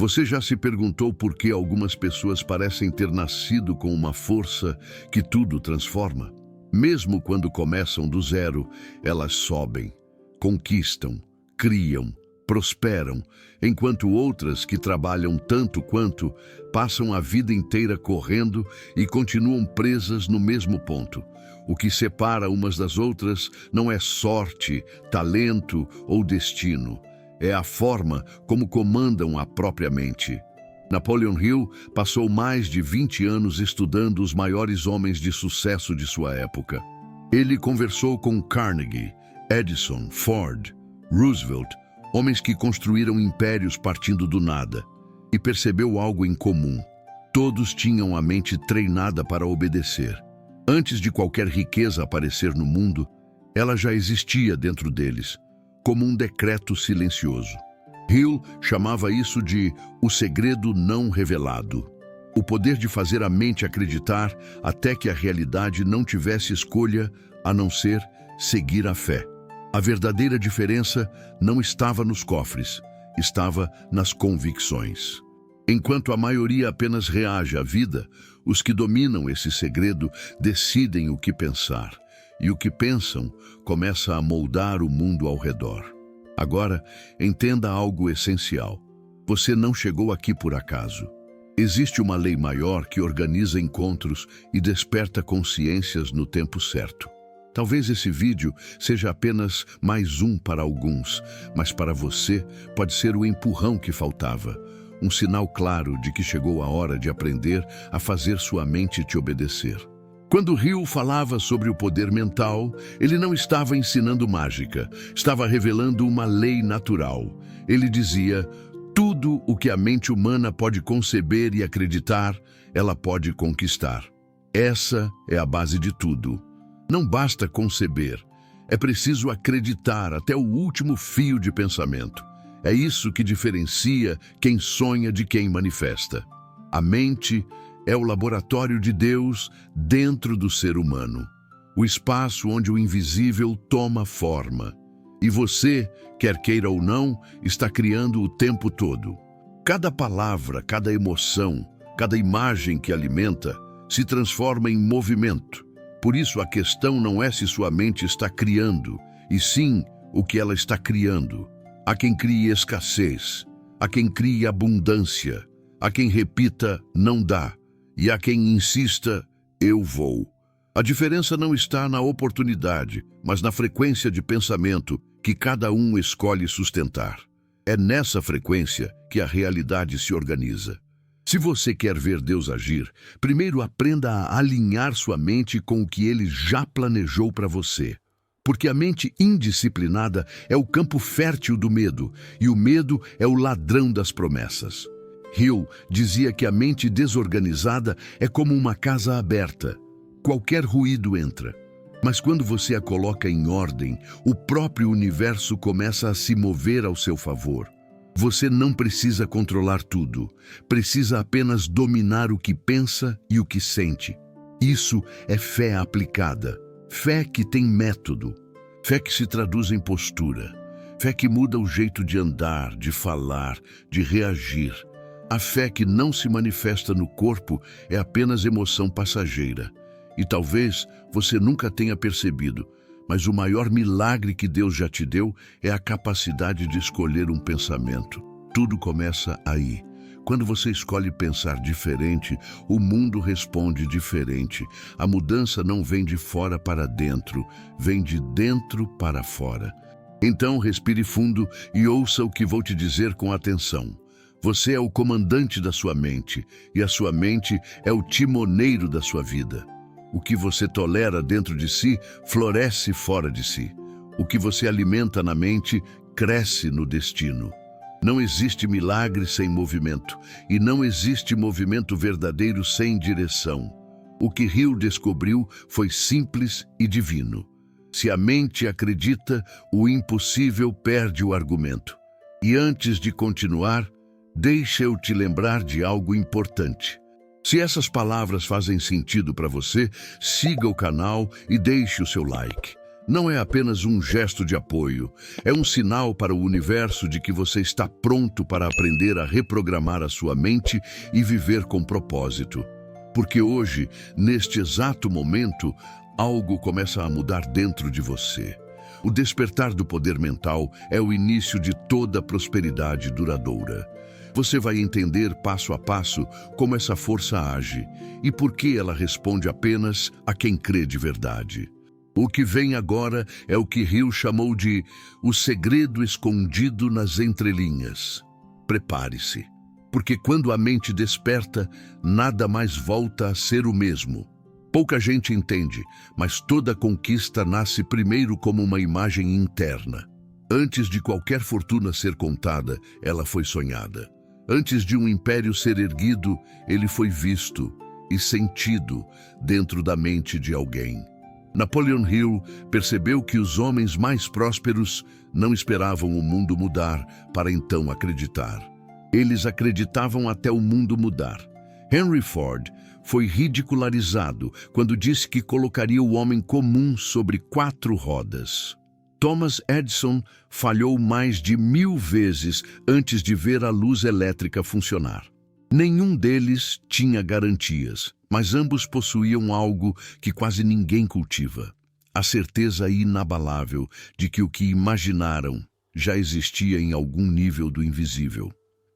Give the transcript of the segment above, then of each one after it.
Você já se perguntou por que algumas pessoas parecem ter nascido com uma força que tudo transforma? Mesmo quando começam do zero, elas sobem, conquistam, criam, prosperam, enquanto outras que trabalham tanto quanto passam a vida inteira correndo e continuam presas no mesmo ponto. O que separa umas das outras não é sorte, talento ou destino. É a forma como comandam a própria mente. Napoleon Hill passou mais de 20 anos estudando os maiores homens de sucesso de sua época. Ele conversou com Carnegie, Edison, Ford, Roosevelt, homens que construíram impérios partindo do nada, e percebeu algo em comum. Todos tinham a mente treinada para obedecer. Antes de qualquer riqueza aparecer no mundo, ela já existia dentro deles, como um decreto silencioso. Hill chamava isso de o segredo não revelado. O poder de fazer a mente acreditar até que a realidade não tivesse escolha a não ser seguir a fé. A verdadeira diferença não estava nos cofres, estava nas convicções. Enquanto a maioria apenas reage à vida, os que dominam esse segredo decidem o que pensar. E o que pensam começa a moldar o mundo ao redor. Agora, entenda algo essencial. Você não chegou aqui por acaso. Existe uma lei maior que organiza encontros e desperta consciências no tempo certo. Talvez esse vídeo seja apenas mais um para alguns, mas para você pode ser o empurrão que faltava. Um sinal claro de que chegou a hora de aprender a fazer sua mente te obedecer. Quando Hill falava sobre o poder mental, ele não estava ensinando mágica, estava revelando uma lei natural. Ele dizia, tudo o que a mente humana pode conceber e acreditar, ela pode conquistar. Essa é a base de tudo. Não basta conceber, é preciso acreditar até o último fio de pensamento. É isso que diferencia quem sonha de quem manifesta. A mente é o laboratório de Deus dentro do ser humano, o espaço onde o invisível toma forma. E você, quer queira ou não, está criando o tempo todo. Cada palavra, cada emoção, cada imagem que alimenta, se transforma em movimento. Por isso a questão não é se sua mente está criando, e sim o que ela está criando. Há quem crie escassez, há quem crie abundância, há quem repita, não dá. E há quem insista, eu vou. A diferença não está na oportunidade, mas na frequência de pensamento que cada um escolhe sustentar. É nessa frequência que a realidade se organiza. Se você quer ver Deus agir, primeiro aprenda a alinhar sua mente com o que Ele já planejou para você. Porque a mente indisciplinada é o campo fértil do medo, e o medo é o ladrão das promessas. Hill dizia que a mente desorganizada é como uma casa aberta. Qualquer ruído entra. Mas quando você a coloca em ordem, o próprio universo começa a se mover ao seu favor. Você não precisa controlar tudo. Precisa apenas dominar o que pensa e o que sente. Isso é fé aplicada. Fé que tem método. Fé que se traduz em postura. Fé que muda o jeito de andar, de falar, de reagir. A fé que não se manifesta no corpo é apenas emoção passageira. E talvez você nunca tenha percebido, mas o maior milagre que Deus já te deu é a capacidade de escolher um pensamento. Tudo começa aí. Quando você escolhe pensar diferente, o mundo responde diferente. A mudança não vem de fora para dentro, vem de dentro para fora. Então respire fundo e ouça o que vou te dizer com atenção. Você é o comandante da sua mente, e a sua mente é o timoneiro da sua vida. O que você tolera dentro de si, floresce fora de si. O que você alimenta na mente, cresce no destino. Não existe milagre sem movimento, e não existe movimento verdadeiro sem direção. O que Hill descobriu foi simples e divino. Se a mente acredita, o impossível perde o argumento. E antes de continuar, deixa eu te lembrar de algo importante. Se essas palavras fazem sentido para você, siga o canal e deixe o seu like. não é apenas um gesto de apoio, é um sinal para o universo de que você está pronto para aprender a reprogramar a sua mente e viver com propósito. Porque hoje, neste exato momento, algo começa a mudar dentro de você. O despertar do poder mental é o início de toda prosperidade duradoura. Você vai entender passo a passo como essa força age e por que ela responde apenas a quem crê de verdade. O que vem agora é o que Hill chamou de o segredo escondido nas entrelinhas. Prepare-se, porque quando a mente desperta, nada mais volta a ser o mesmo. Pouca gente entende, mas toda conquista nasce primeiro como uma imagem interna. Antes de qualquer fortuna ser contada, ela foi sonhada. Antes de um império ser erguido, ele foi visto e sentido dentro da mente de alguém. Napoleon Hill percebeu que os homens mais prósperos não esperavam o mundo mudar para então acreditar. Eles acreditavam até o mundo mudar. Henry Ford foi ridicularizado quando disse que colocaria o homem comum sobre 4 rodas. Thomas Edison falhou mais de 1000 vezes antes de ver a luz elétrica funcionar. Nenhum deles tinha garantias, mas ambos possuíam algo que quase ninguém cultiva: a certeza inabalável de que o que imaginaram já existia em algum nível do invisível.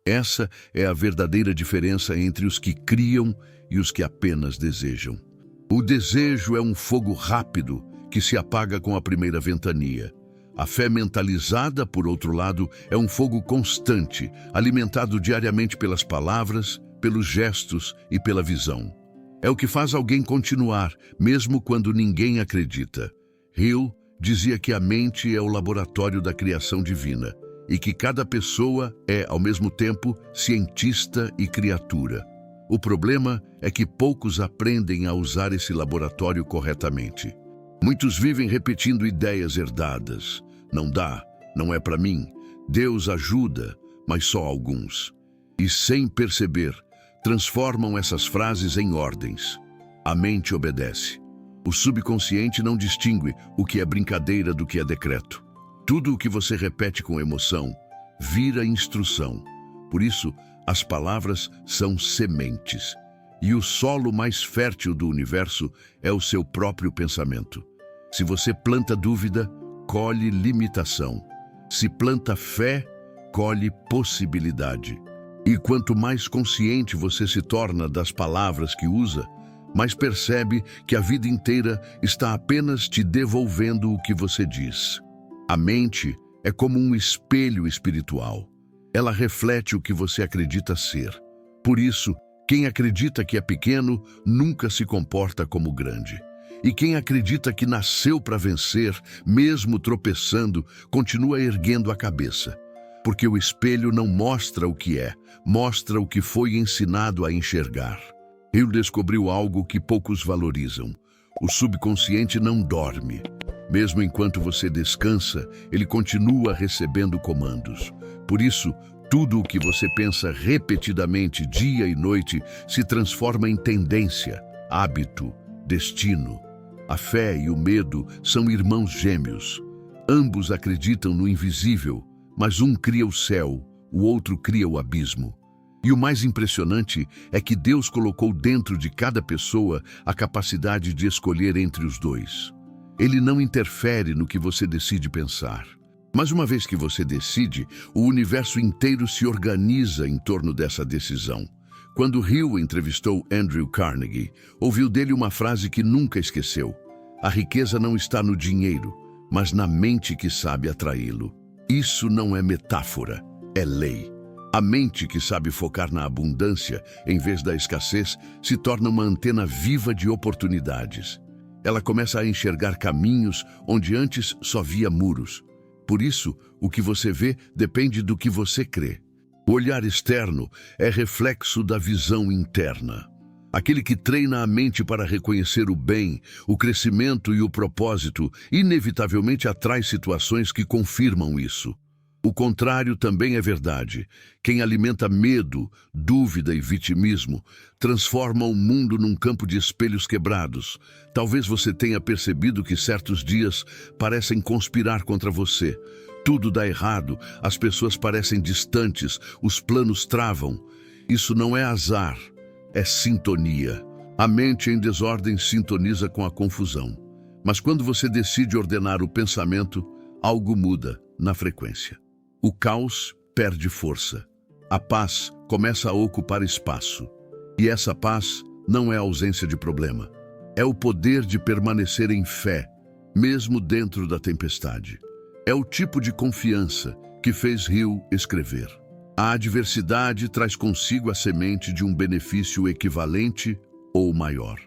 Essa é a verdadeira diferença entre os que criam e os que apenas desejam. O desejo é um fogo rápido que se apaga com a primeira ventania. A fé mentalizada, por outro lado, é um fogo constante, alimentado diariamente pelas palavras, pelos gestos e pela visão. É o que faz alguém continuar, mesmo quando ninguém acredita. Hill dizia que a mente é o laboratório da criação divina e que cada pessoa é, ao mesmo tempo, cientista e criatura. O problema é que poucos aprendem a usar esse laboratório corretamente. Muitos vivem repetindo ideias herdadas. Não dá, não é para mim. Deus ajuda, mas só alguns. E sem perceber, transformam essas frases em ordens. A mente obedece. O subconsciente não distingue o que é brincadeira do que é decreto. Tudo o que você repete com emoção vira instrução. Por isso, as palavras são sementes. E o solo mais fértil do universo é o seu próprio pensamento. Se você planta dúvida, colhe limitação. Se planta fé, colhe possibilidade. E quanto mais consciente você se torna das palavras que usa, mais percebe que a vida inteira está apenas te devolvendo o que você diz. A mente é como um espelho espiritual. Ela reflete o que você acredita ser. Por isso, quem acredita que é pequeno nunca se comporta como grande. E quem acredita que nasceu para vencer, mesmo tropeçando, continua erguendo a cabeça. Porque o espelho não mostra o que é, mostra o que foi ensinado a enxergar. Hill descobriu algo que poucos valorizam. O subconsciente não dorme. Mesmo enquanto você descansa, ele continua recebendo comandos. Por isso, tudo o que você pensa repetidamente, dia e noite, se transforma em tendência, hábito, destino. A fé e o medo são irmãos gêmeos. Ambos acreditam no invisível, mas um cria o céu, o outro cria o abismo. E o mais impressionante é que Deus colocou dentro de cada pessoa a capacidade de escolher entre os dois. Ele não interfere no que você decide pensar. Mas uma vez que você decide, o universo inteiro se organiza em torno dessa decisão. Quando Hill entrevistou Andrew Carnegie, ouviu dele uma frase que nunca esqueceu: a riqueza não está no dinheiro, mas na mente que sabe atraí-lo. Isso não é metáfora, é lei. A mente que sabe focar na abundância, em vez da escassez, se torna uma antena viva de oportunidades. Ela começa a enxergar caminhos onde antes só via muros. Por isso, o que você vê depende do que você crê. O olhar externo é reflexo da visão interna. Aquele que treina a mente para reconhecer o bem, o crescimento e o propósito, inevitavelmente atrai situações que confirmam isso. O contrário também é verdade. Quem alimenta medo, dúvida e vitimismo transforma o mundo num campo de espelhos quebrados. Talvez você tenha percebido que certos dias parecem conspirar contra você. Tudo dá errado, as pessoas parecem distantes, os planos travam. Isso não é azar, é sintonia. A mente em desordem sintoniza com a confusão. Mas quando você decide ordenar o pensamento, algo muda na frequência. O caos perde força. A paz começa a ocupar espaço. E essa paz não é ausência de problema. É o poder de permanecer em fé, mesmo dentro da tempestade. É o tipo de confiança que fez Hill escrever: a adversidade traz consigo a semente de um benefício equivalente ou maior.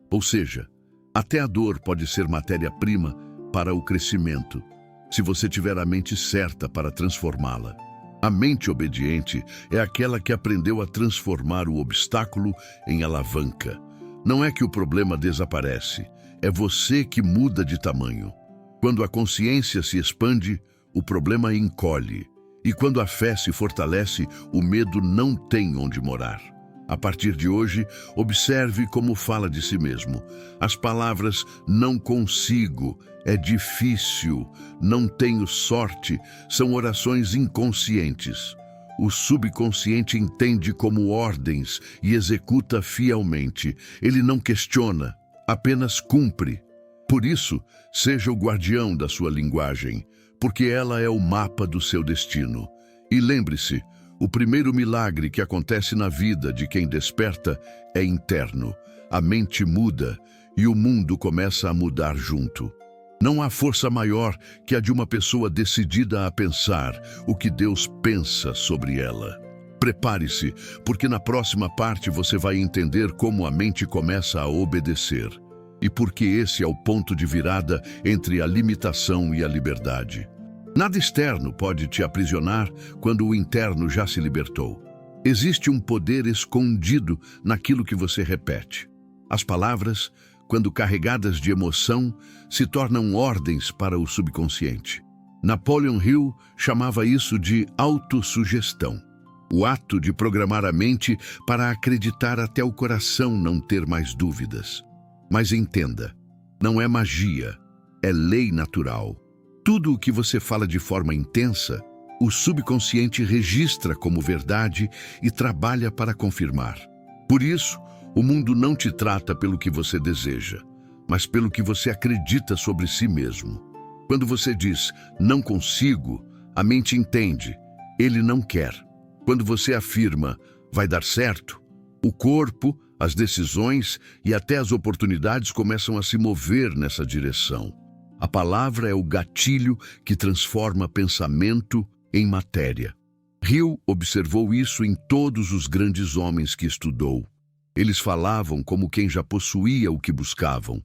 Ou seja, até a dor pode ser matéria-prima para o crescimento, se você tiver a mente certa para transformá-la. A mente obediente é aquela que aprendeu a transformar o obstáculo em alavanca. Não é que o problema desaparece, é você que muda de tamanho. Quando a consciência se expande, o problema encolhe. E quando a fé se fortalece, o medo não tem onde morar. A partir de hoje, observe como fala de si mesmo. As palavras "não consigo", "é difícil", "não tenho sorte" são orações inconscientes. O subconsciente entende como ordens e executa fielmente. Ele não questiona, apenas cumpre. Por isso, seja o guardião da sua linguagem, porque ela é o mapa do seu destino. E lembre-se, o primeiro milagre que acontece na vida de quem desperta é interno. A mente muda e o mundo começa a mudar junto. Não há força maior que a de uma pessoa decidida a pensar o que Deus pensa sobre ela. Prepare-se, porque na próxima parte você vai entender como a mente começa a obedecer. E porque esse é o ponto de virada entre a limitação e a liberdade. Nada externo pode te aprisionar quando o interno já se libertou. Existe um poder escondido naquilo que você repete. As palavras, quando carregadas de emoção, se tornam ordens para o subconsciente. Napoleon Hill chamava isso de autossugestão. O ato de programar a mente para acreditar até o coração não ter mais dúvidas. Mas entenda, não é magia, é lei natural. Tudo o que você fala de forma intensa, o subconsciente registra como verdade e trabalha para confirmar. Por isso, o mundo não te trata pelo que você deseja, mas pelo que você acredita sobre si mesmo. Quando você diz "não consigo", a mente entende, ele não quer. Quando você afirma "vai dar certo", o corpo, as decisões e até as oportunidades começam a se mover nessa direção. A palavra é o gatilho que transforma pensamento em matéria. Hill observou isso em todos os grandes homens que estudou. Eles falavam como quem já possuía o que buscavam.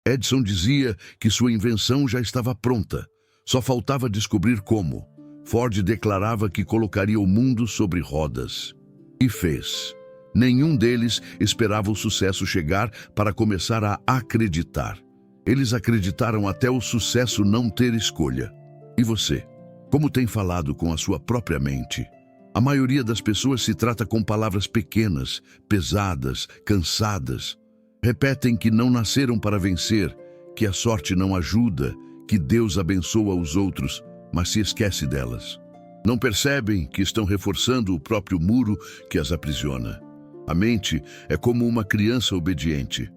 Edison dizia que sua invenção já estava pronta, só faltava descobrir como. Ford declarava que colocaria o mundo sobre rodas. E fez. Nenhum deles esperava o sucesso chegar para começar a acreditar. Eles acreditaram até o sucesso não ter escolha. E você? Como tem falado com a sua própria mente? A maioria das pessoas se trata com palavras pequenas, pesadas, cansadas. Repetem que não nasceram para vencer, que a sorte não ajuda, que Deus abençoa os outros, mas se esquece delas. Não percebem que estão reforçando o próprio muro que as aprisiona. A mente é como uma criança obediente.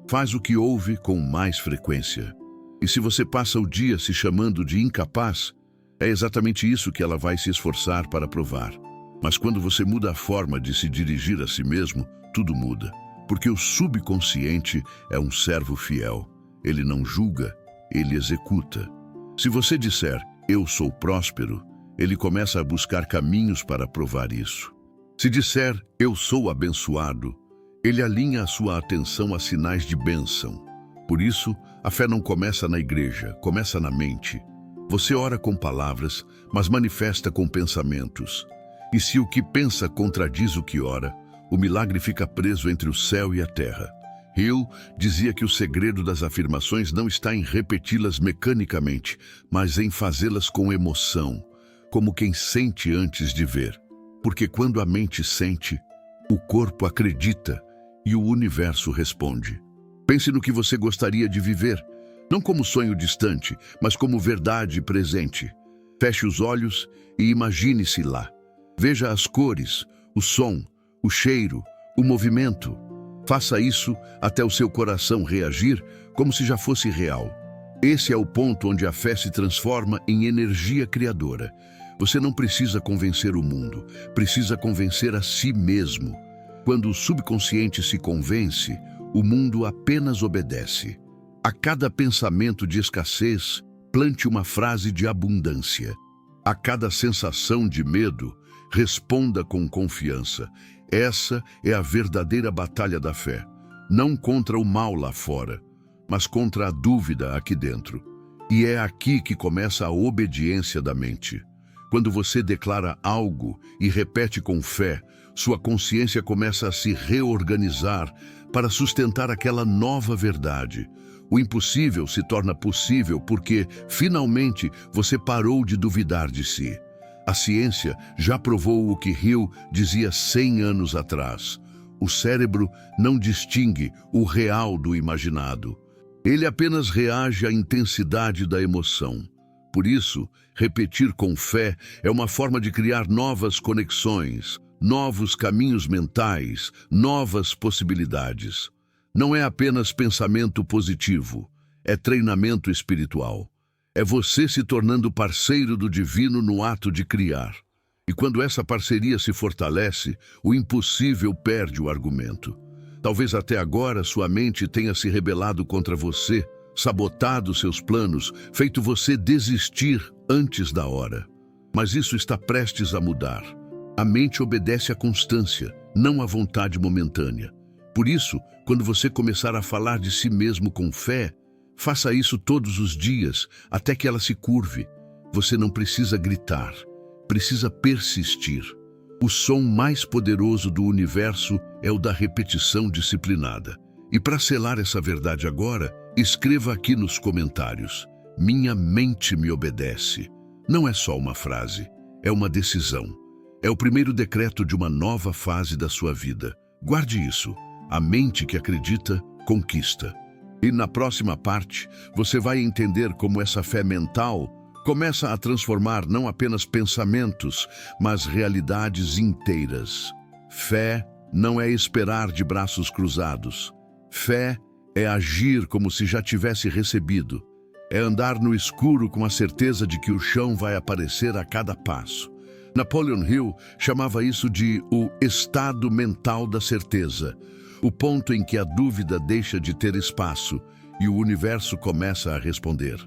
Faz o que ouve com mais frequência. E se você passa o dia se chamando de incapaz, é exatamente isso que ela vai se esforçar para provar. Mas quando você muda a forma de se dirigir a si mesmo, tudo muda. Porque o subconsciente é um servo fiel. Ele não julga, ele executa. Se você disser "eu sou próspero", ele começa a buscar caminhos para provar isso. Se disser "eu sou abençoado", ele alinha a sua atenção a sinais de bênção. Por isso, a fé não começa na igreja, começa na mente. Você ora com palavras, mas manifesta com pensamentos. E se o que pensa contradiz o que ora, o milagre fica preso entre o céu e a terra. Hill dizia que o segredo das afirmações não está em repeti-las mecanicamente, mas em fazê-las com emoção. como quem sente antes de ver. Porque quando a mente sente, o corpo acredita e o universo responde. Pense no que você gostaria de viver, não como sonho distante, mas como verdade presente. Feche os olhos e imagine-se lá. Veja as cores, o som, o cheiro, o movimento. Faça isso até o seu coração reagir como se já fosse real. Esse é o ponto onde a fé se transforma em energia criadora. Você não precisa convencer o mundo, precisa convencer a si mesmo. Quando o subconsciente se convence, o mundo apenas obedece. A cada pensamento de escassez, plante uma frase de abundância. A cada sensação de medo, responda com confiança. Essa é a verdadeira batalha da fé. Não contra o mal lá fora, mas contra a dúvida aqui dentro. E é aqui que começa a obediência da mente. Quando você declara algo e repete com fé, sua consciência começa a se reorganizar para sustentar aquela nova verdade. O impossível se torna possível porque, finalmente, você parou de duvidar de si. A ciência já provou o que Hill dizia 100 anos atrás. O cérebro não distingue o real do imaginado. Ele apenas reage à intensidade da emoção. Por isso, repetir com fé é uma forma de criar novas conexões, novos caminhos mentais, novas possibilidades. Não é apenas pensamento positivo, é treinamento espiritual. É você se tornando parceiro do divino no ato de criar. E quando essa parceria se fortalece, o impossível perde o argumento. Talvez até agora sua mente tenha se rebelado contra você, sabotado seus planos, feito você desistir antes da hora. Mas isso está prestes a mudar. A mente obedece à constância, não à vontade momentânea. Por isso, quando você começar a falar de si mesmo com fé, faça isso todos os dias, até que ela se curve. Você não precisa gritar, precisa persistir. O som mais poderoso do universo é o da repetição disciplinada. E para selar essa verdade agora, escreva aqui nos comentários: minha mente me obedece. Não é só uma frase, é uma decisão. É o primeiro decreto de uma nova fase da sua vida. Guarde isso. A mente que acredita, conquista. E na próxima parte, você vai entender como essa fé mental começa a transformar não apenas pensamentos, mas realidades inteiras. Fé não é esperar de braços cruzados. Fé é agir como se já tivesse recebido. É andar no escuro com a certeza de que o chão vai aparecer a cada passo. Napoleon Hill chamava isso de o estado mental da certeza, o ponto em que a dúvida deixa de ter espaço e o universo começa a responder.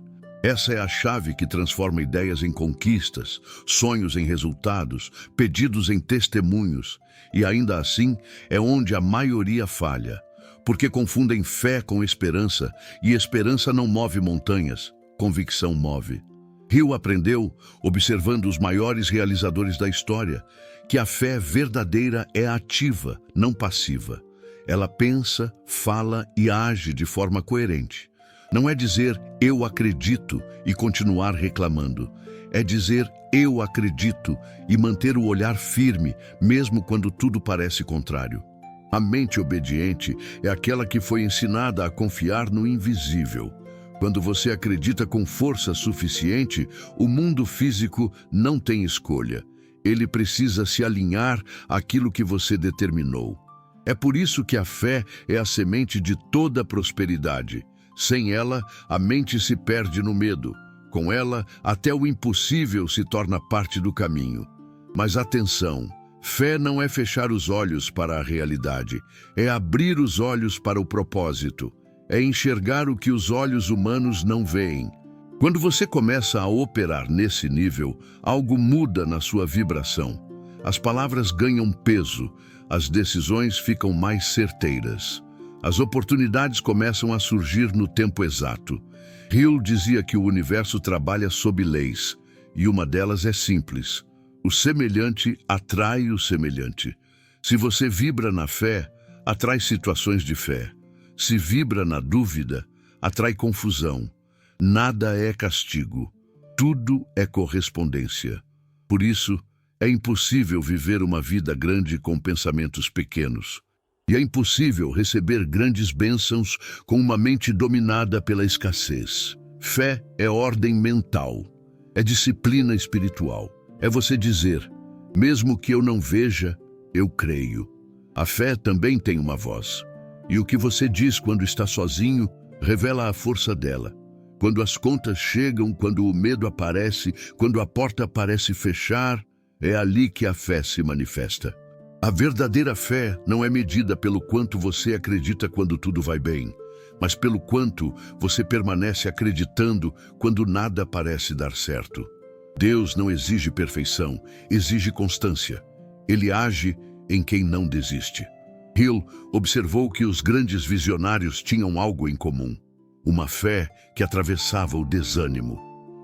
Essa é a chave que transforma ideias em conquistas, sonhos em resultados, pedidos em testemunhos, e ainda assim é onde a maioria falha, porque confundem fé com esperança, e esperança não move montanhas, convicção move. Hill aprendeu, observando os maiores realizadores da história, que a fé verdadeira é ativa, não passiva. Ela pensa, fala e age de forma coerente. Não é dizer eu acredito e continuar reclamando. É dizer eu acredito e manter o olhar firme, mesmo quando tudo parece contrário. A mente obediente é aquela que foi ensinada a confiar no invisível. Quando você acredita com força suficiente, o mundo físico não tem escolha. Ele precisa se alinhar àquilo que você determinou. É por isso que a fé é a semente de toda prosperidade. Sem ela, a mente se perde no medo. Com ela, até o impossível se torna parte do caminho. Mas atenção, fé não é fechar os olhos para a realidade, é abrir os olhos para o propósito. É enxergar o que os olhos humanos não veem. Quando você começa a operar nesse nível, algo muda na sua vibração. As palavras ganham peso, as decisões ficam mais certeiras. As oportunidades começam a surgir no tempo exato. Hill dizia que o universo trabalha sob leis, e uma delas é simples. O semelhante atrai o semelhante. Se você vibra na fé, atrai situações de fé. Se vibra na dúvida, atrai confusão. Nada é castigo. Tudo é correspondência. Por isso, é impossível viver uma vida grande com pensamentos pequenos. E é impossível receber grandes bênçãos com uma mente dominada pela escassez. Fé é ordem mental, é disciplina espiritual. É você dizer, mesmo que eu não veja, eu creio. A fé também tem uma voz. E o que você diz quando está sozinho revela a força dela. Quando as contas chegam, quando o medo aparece, quando a porta parece fechar, é ali que a fé se manifesta. A verdadeira fé não é medida pelo quanto você acredita quando tudo vai bem, mas pelo quanto você permanece acreditando quando nada parece dar certo. Deus não exige perfeição, exige constância. Ele age em quem não desiste. Hill observou que os grandes visionários tinham algo em comum: uma fé que atravessava o desânimo.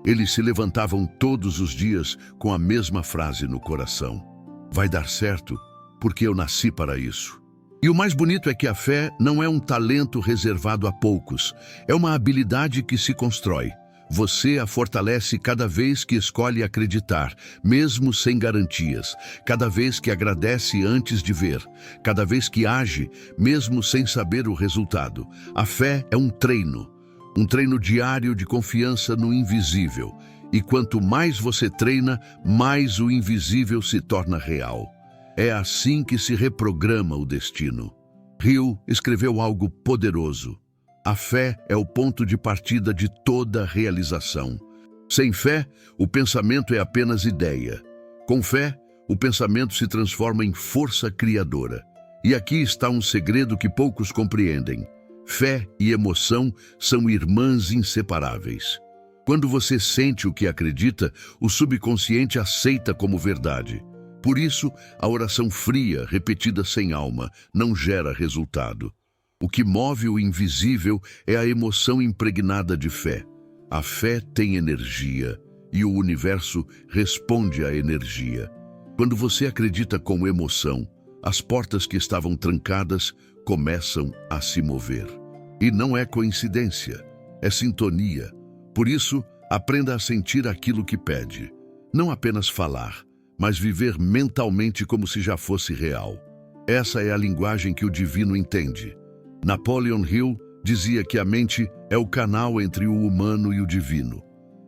Eles se levantavam todos os dias com a mesma frase no coração: vai dar certo, porque eu nasci para isso. E o mais bonito é que a fé não é um talento reservado a poucos, é uma habilidade que se constrói. Você a fortalece cada vez que escolhe acreditar, mesmo sem garantias, cada vez que agradece antes de ver, cada vez que age, mesmo sem saber o resultado. A fé é um treino diário de confiança no invisível. E quanto mais você treina, mais o invisível se torna real. É assim que se reprograma o destino. Hill escreveu algo poderoso. A fé é o ponto de partida de toda realização. Sem fé, o pensamento é apenas ideia. Com fé, o pensamento se transforma em força criadora. E aqui está um segredo que poucos compreendem. Fé e emoção são irmãs inseparáveis. Quando você sente o que acredita, o subconsciente aceita como verdade. Por isso, a oração fria, repetida sem alma, não gera resultado. O que move o invisível é a emoção impregnada de fé. A fé tem energia e o universo responde à energia. Quando você acredita com emoção, as portas que estavam trancadas começam a se mover. E não é coincidência, é sintonia. Por isso, aprenda a sentir aquilo que pede. Não apenas falar, mas viver mentalmente como se já fosse real. Essa é a linguagem que o divino entende. Napoleon Hill dizia que a mente é o canal entre o humano e o divino.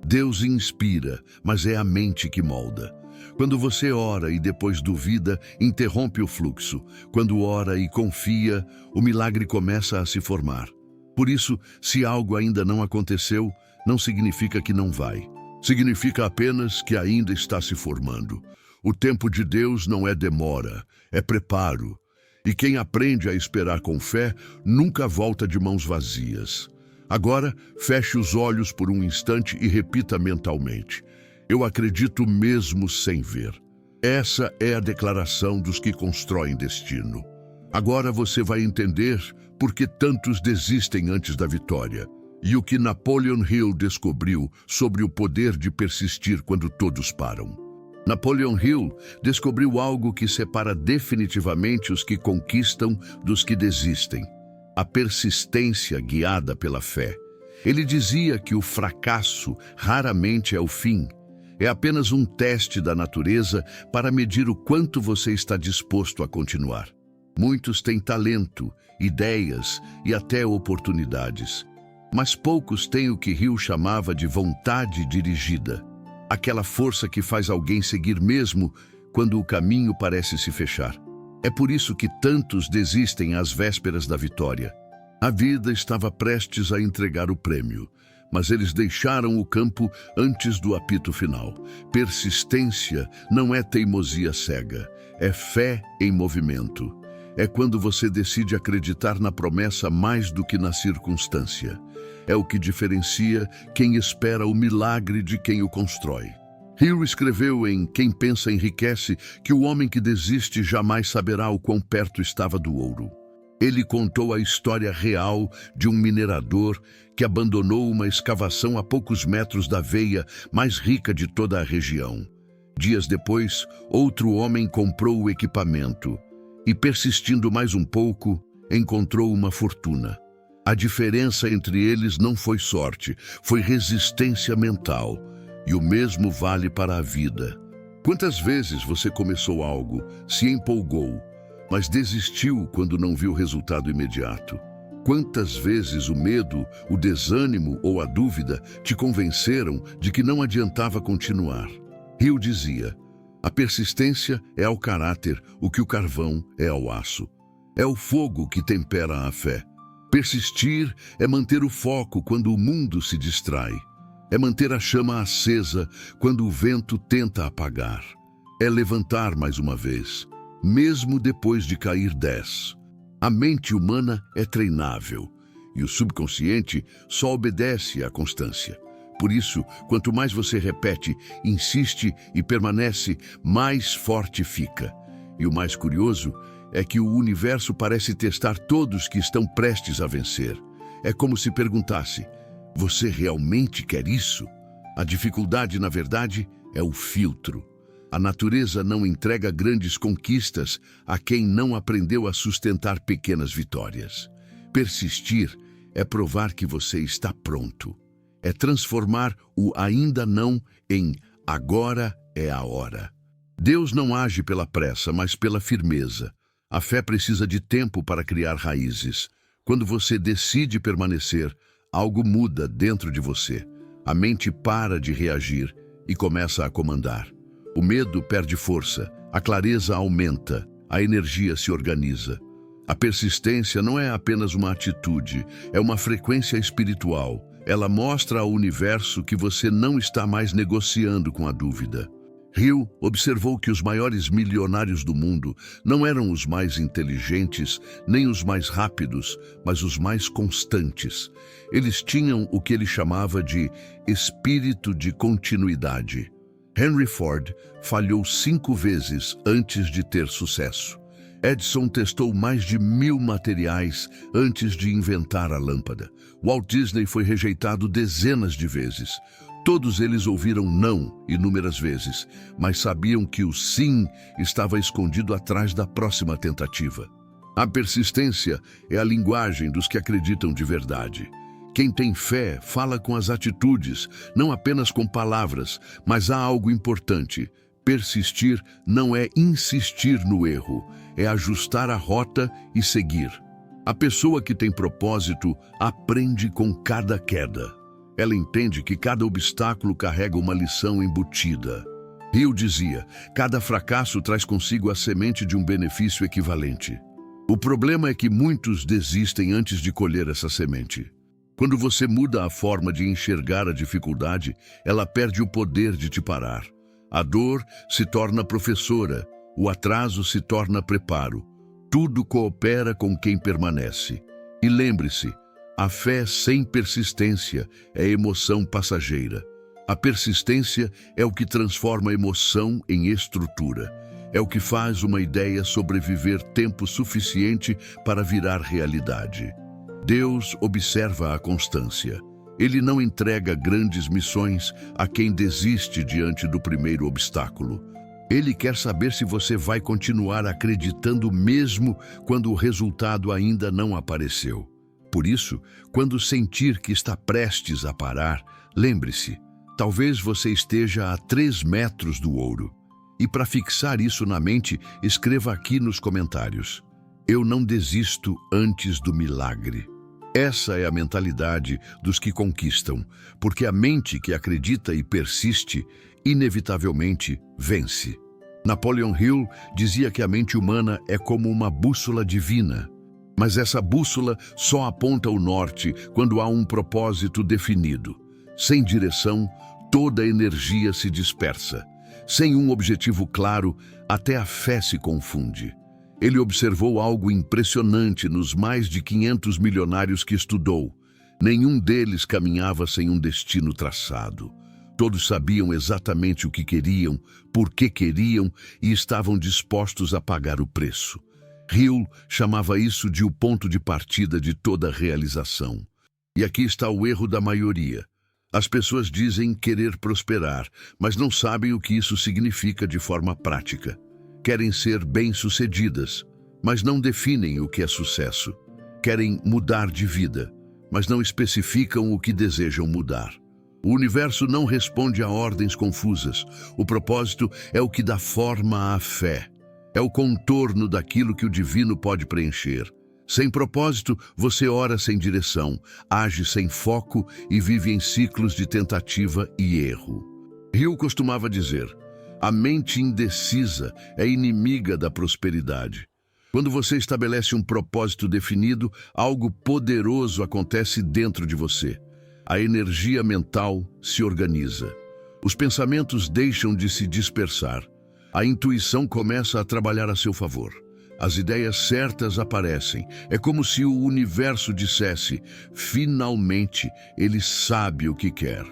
Deus inspira, mas é a mente que molda. Quando você ora e depois duvida, interrompe o fluxo. Quando ora e confia, o milagre começa a se formar. Por isso, se algo ainda não aconteceu, não significa que não vai. Significa apenas que ainda está se formando. O tempo de Deus não é demora, é preparo. E quem aprende a esperar com fé nunca volta de mãos vazias. Agora, feche os olhos por um instante e repita mentalmente: eu acredito mesmo sem ver. Essa é a declaração dos que constroem destino. Agora você vai entender por que tantos desistem antes da vitória e o que Napoleon Hill descobriu sobre o poder de persistir quando todos param. Napoleon Hill descobriu algo que separa definitivamente os que conquistam dos que desistem: a persistência guiada pela fé. Ele dizia que o fracasso raramente é o fim, é apenas um teste da natureza para medir o quanto você está disposto a continuar. Muitos têm talento, ideias e até oportunidades, mas poucos têm o que Hill chamava de vontade dirigida. Aquela força que faz alguém seguir mesmo quando o caminho parece se fechar. É por isso que tantos desistem às vésperas da vitória. A vida estava prestes a entregar o prêmio, mas eles deixaram o campo antes do apito final. Persistência não é teimosia cega, é fé em movimento. É quando você decide acreditar na promessa mais do que na circunstância. É o que diferencia quem espera o milagre de quem o constrói. Hill escreveu em Quem Pensa Enriquece que o homem que desiste jamais saberá o quão perto estava do ouro. Ele contou a história real de um minerador que abandonou uma escavação a poucos metros da veia mais rica de toda a região. Dias depois, outro homem comprou o equipamento e, persistindo mais um pouco, encontrou uma fortuna. A diferença entre eles não foi sorte, foi resistência mental. E o mesmo vale para a vida. Quantas vezes você começou algo, se empolgou, mas desistiu quando não viu resultado imediato? Quantas vezes o medo, o desânimo ou a dúvida te convenceram de que não adiantava continuar? Hill dizia: a persistência é ao caráter o que o carvão é ao aço. É o fogo que tempera a fé. Persistir é manter o foco quando o mundo se distrai. É manter a chama acesa quando o vento tenta apagar. É levantar mais uma vez, mesmo depois de cair 10. A mente humana é treinável e o subconsciente só obedece à constância. Por isso, quanto mais você repete, insiste e permanece, mais forte fica. E o mais curioso é que o universo parece testar todos que estão prestes a vencer. É como se perguntasse: você realmente quer isso? A dificuldade, na verdade, é o filtro. A natureza não entrega grandes conquistas a quem não aprendeu a sustentar pequenas vitórias. Persistir é provar que você está pronto. É transformar o ainda não em agora é a hora. Deus não age pela pressa, mas pela firmeza. A fé precisa de tempo para criar raízes. Quando você decide permanecer, algo muda dentro de você. A mente para de reagir e começa a comandar. O medo perde força, a clareza aumenta, a energia se organiza. A persistência não é apenas uma atitude, é uma frequência espiritual. Ela mostra ao universo que você não está mais negociando com a dúvida. Hill observou que os maiores milionários do mundo não eram os mais inteligentes, nem os mais rápidos, mas os mais constantes. Eles tinham o que ele chamava de espírito de continuidade. Henry Ford falhou 5 vezes antes de ter sucesso. Edison testou mais de 1000 materiais antes de inventar a lâmpada. Walt Disney foi rejeitado dezenas de vezes. Todos eles ouviram não inúmeras vezes, mas sabiam que o sim estava escondido atrás da próxima tentativa. A persistência é a linguagem dos que acreditam de verdade. Quem tem fé fala com as atitudes, não apenas com palavras, mas há algo importante. Persistir não é insistir no erro, é ajustar a rota e seguir. A pessoa que tem propósito aprende com cada queda. Ela entende que cada obstáculo carrega uma lição embutida. Hill dizia: cada fracasso traz consigo a semente de um benefício equivalente. O problema é que muitos desistem antes de colher essa semente. Quando você muda a forma de enxergar a dificuldade, ela perde o poder de te parar. A dor se torna professora, o atraso se torna preparo. Tudo coopera com quem permanece. E lembre-se, a fé sem persistência é emoção passageira. A persistência é o que transforma a emoção em estrutura. É o que faz uma ideia sobreviver tempo suficiente para virar realidade. Deus observa a constância. Ele não entrega grandes missões a quem desiste diante do primeiro obstáculo. Ele quer saber se você vai continuar acreditando mesmo quando o resultado ainda não apareceu. Por isso, quando sentir que está prestes a parar, lembre-se, talvez você esteja a 3 metros do ouro. E para fixar isso na mente, escreva aqui nos comentários: eu não desisto antes do milagre. Essa é a mentalidade dos que conquistam, porque a mente que acredita e persiste, inevitavelmente vence. Napoleon Hill dizia que a mente humana é como uma bússola divina. Mas essa bússola só aponta o norte quando há um propósito definido. Sem direção, toda a energia se dispersa. Sem um objetivo claro, até a fé se confunde. Ele observou algo impressionante nos mais de 500 milionários que estudou. Nenhum deles caminhava sem um destino traçado. Todos sabiam exatamente o que queriam, por que queriam e estavam dispostos a pagar o preço. Hill chamava isso de o ponto de partida de toda realização. E aqui está o erro da maioria. As pessoas dizem querer prosperar, mas não sabem o que isso significa de forma prática. Querem ser bem-sucedidas, mas não definem o que é sucesso. Querem mudar de vida, mas não especificam o que desejam mudar. O universo não responde a ordens confusas. O propósito é o que dá forma à fé. É o contorno daquilo que o divino pode preencher. Sem propósito, você ora sem direção, age sem foco e vive em ciclos de tentativa e erro. Hill costumava dizer: a mente indecisa é inimiga da prosperidade. Quando você estabelece um propósito definido, algo poderoso acontece dentro de você. A energia mental se organiza. Os pensamentos deixam de se dispersar. A intuição começa a trabalhar a seu favor. As ideias certas aparecem. É como se o universo dissesse: finalmente ele sabe o que quer.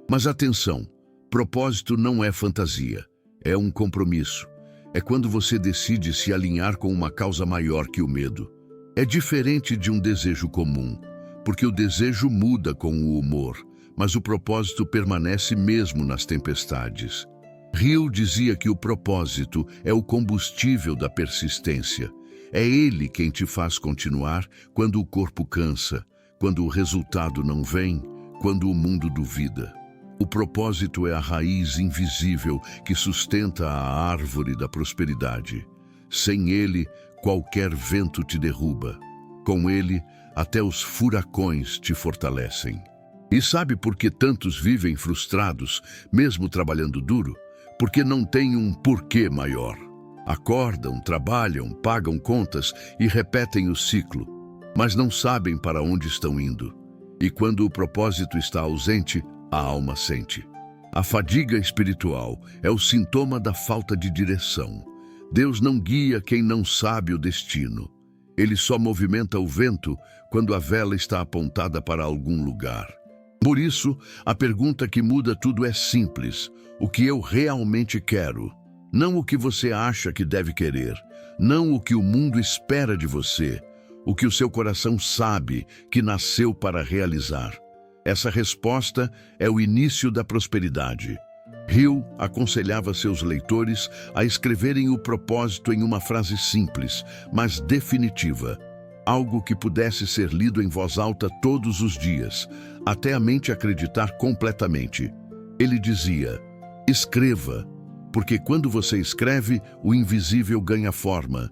Mas atenção, propósito não é fantasia, é um compromisso. É quando você decide se alinhar com uma causa maior que o medo. É diferente de um desejo comum, porque o desejo muda com o humor, mas o propósito permanece mesmo nas tempestades. Hill dizia que o propósito é o combustível da persistência. É ele quem te faz continuar quando o corpo cansa, quando o resultado não vem, quando o mundo duvida. O propósito é a raiz invisível que sustenta a árvore da prosperidade. Sem ele, qualquer vento te derruba. Com ele, até os furacões te fortalecem. E sabe por que tantos vivem frustrados, mesmo trabalhando duro? Porque não têm um porquê maior. Acordam, trabalham, pagam contas e repetem o ciclo, mas não sabem para onde estão indo. E quando o propósito está ausente, a alma sente. A fadiga espiritual é o sintoma da falta de direção. Deus não guia quem não sabe o destino. Ele só movimenta o vento quando a vela está apontada para algum lugar. Por isso, a pergunta que muda tudo é simples: o que eu realmente quero? Não o que você acha que deve querer, não o que o mundo espera de você, o que o seu coração sabe que nasceu para realizar. Essa resposta é o início da prosperidade. Hill aconselhava seus leitores a escreverem o propósito em uma frase simples, mas definitiva. Algo que pudesse ser lido em voz alta todos os dias, até a mente acreditar completamente. Ele dizia: escreva, porque quando você escreve, o invisível ganha forma.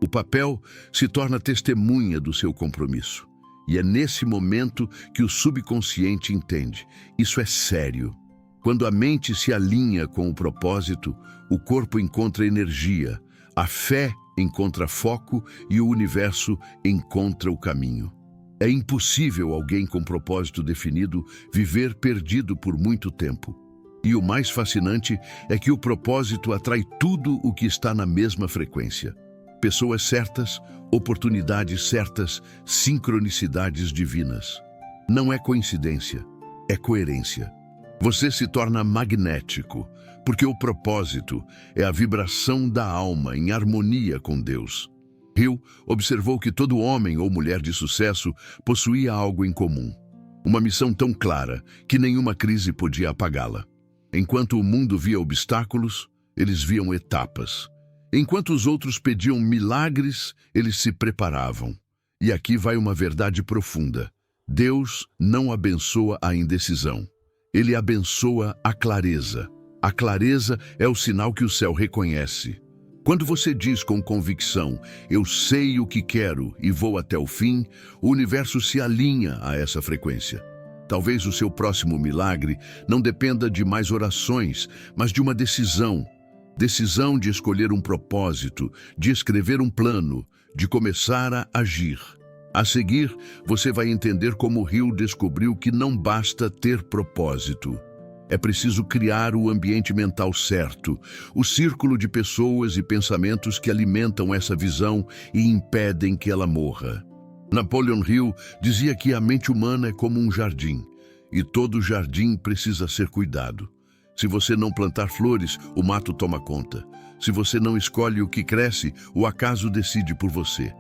O papel se torna testemunha do seu compromisso. E é nesse momento que o subconsciente entende: isso é sério. Quando a mente se alinha com o propósito, o corpo encontra energia, a fé encontra foco e o universo encontra o caminho. É impossível alguém com propósito definido viver perdido por muito tempo. E o mais fascinante é que o propósito atrai tudo o que está na mesma frequência. Pessoas certas, oportunidades certas, sincronicidades divinas. Não é coincidência, é coerência. Você se torna magnético, porque o propósito é a vibração da alma em harmonia com Deus. Hill observou que todo homem ou mulher de sucesso possuía algo em comum. Uma missão tão clara que nenhuma crise podia apagá-la. Enquanto o mundo via obstáculos, eles viam etapas. Enquanto os outros pediam milagres, eles se preparavam. E aqui vai uma verdade profunda: Deus não abençoa a indecisão. Ele abençoa a clareza. A clareza é o sinal que o céu reconhece. Quando você diz com convicção: eu sei o que quero e vou até o fim, o universo se alinha a essa frequência. Talvez o seu próximo milagre não dependa de mais orações, mas de uma decisão. Decisão de escolher um propósito, de escrever um plano, de começar a agir. A seguir, você vai entender como Hill descobriu que não basta ter propósito. É preciso criar o ambiente mental certo, o círculo de pessoas e pensamentos que alimentam essa visão e impedem que ela morra. Napoleon Hill dizia que a mente humana é como um jardim, e todo jardim precisa ser cuidado. Se você não plantar flores, o mato toma conta. Se você não escolhe o que cresce, o acaso decide por você.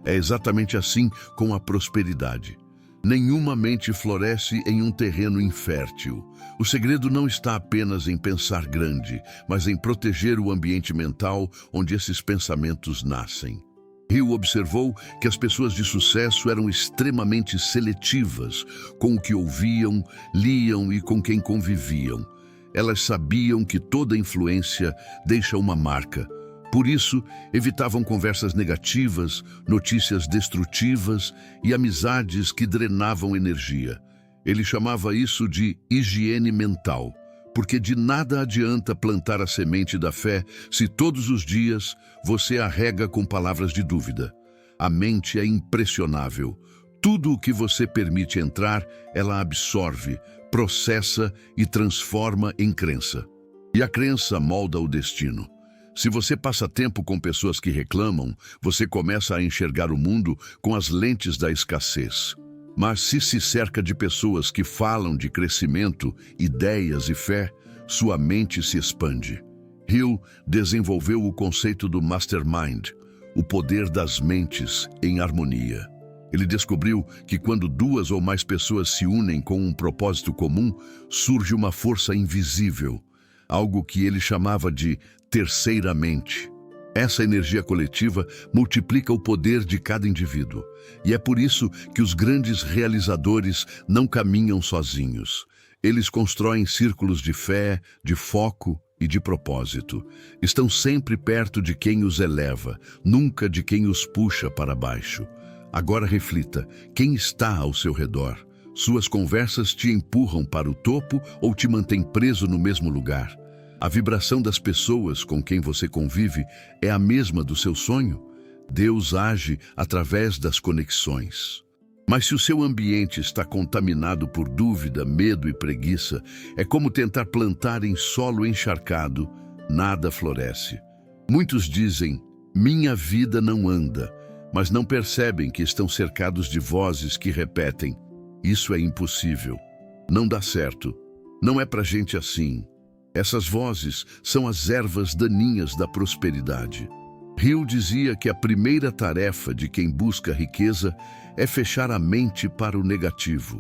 É exatamente assim com a prosperidade. Nenhuma mente floresce em um terreno infértil. O segredo não está apenas em pensar grande, mas em proteger o ambiente mental onde esses pensamentos nascem. Hill observou que as pessoas de sucesso eram extremamente seletivas com o que ouviam, liam e com quem conviviam. Elas sabiam que toda influência deixa uma marca. Por isso, evitavam conversas negativas, notícias destrutivas e amizades que drenavam energia. Ele chamava isso de higiene mental, porque de nada adianta plantar a semente da fé se todos os dias você a rega com palavras de dúvida. A mente é impressionável. Tudo o que você permite entrar, ela absorve, processa e transforma em crença. E a crença molda o destino. Se você passa tempo com pessoas que reclamam, você começa a enxergar o mundo com as lentes da escassez. Mas se cerca de pessoas que falam de crescimento, ideias e fé, sua mente se expande. Hill desenvolveu o conceito do mastermind, o poder das mentes em harmonia. Ele descobriu que quando duas ou mais pessoas se unem com um propósito comum, surge uma força invisível, algo que ele chamava de terceira mente. Essa energia coletiva multiplica o poder de cada indivíduo. E é por isso que os grandes realizadores não caminham sozinhos. Eles constroem círculos de fé, de foco e de propósito. Estão sempre perto de quem os eleva, nunca de quem os puxa para baixo. Agora reflita, quem está ao seu redor? Suas conversas te empurram para o topo ou te mantêm preso no mesmo lugar? A vibração das pessoas com quem você convive é a mesma do seu sonho? Deus age através das conexões. Mas se o seu ambiente está contaminado por dúvida, medo e preguiça, é como tentar plantar em solo encharcado, nada floresce. Muitos dizem, minha vida não anda, mas não percebem que estão cercados de vozes que repetem, isso é impossível, não dá certo, não é pra gente assim. Essas vozes são as ervas daninhas da prosperidade. Hill dizia que a primeira tarefa de quem busca riqueza é fechar a mente para o negativo.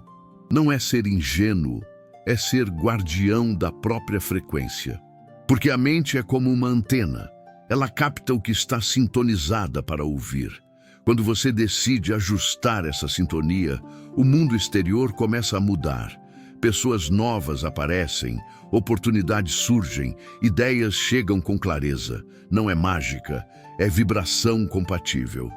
Não é ser ingênuo, é ser guardião da própria frequência. Porque a mente é como uma antena. Ela capta o que está sintonizada para ouvir. Quando você decide ajustar essa sintonia, o mundo exterior começa a mudar. Pessoas novas aparecem, oportunidades surgem, ideias chegam com clareza. Não é mágica, é vibração compatível.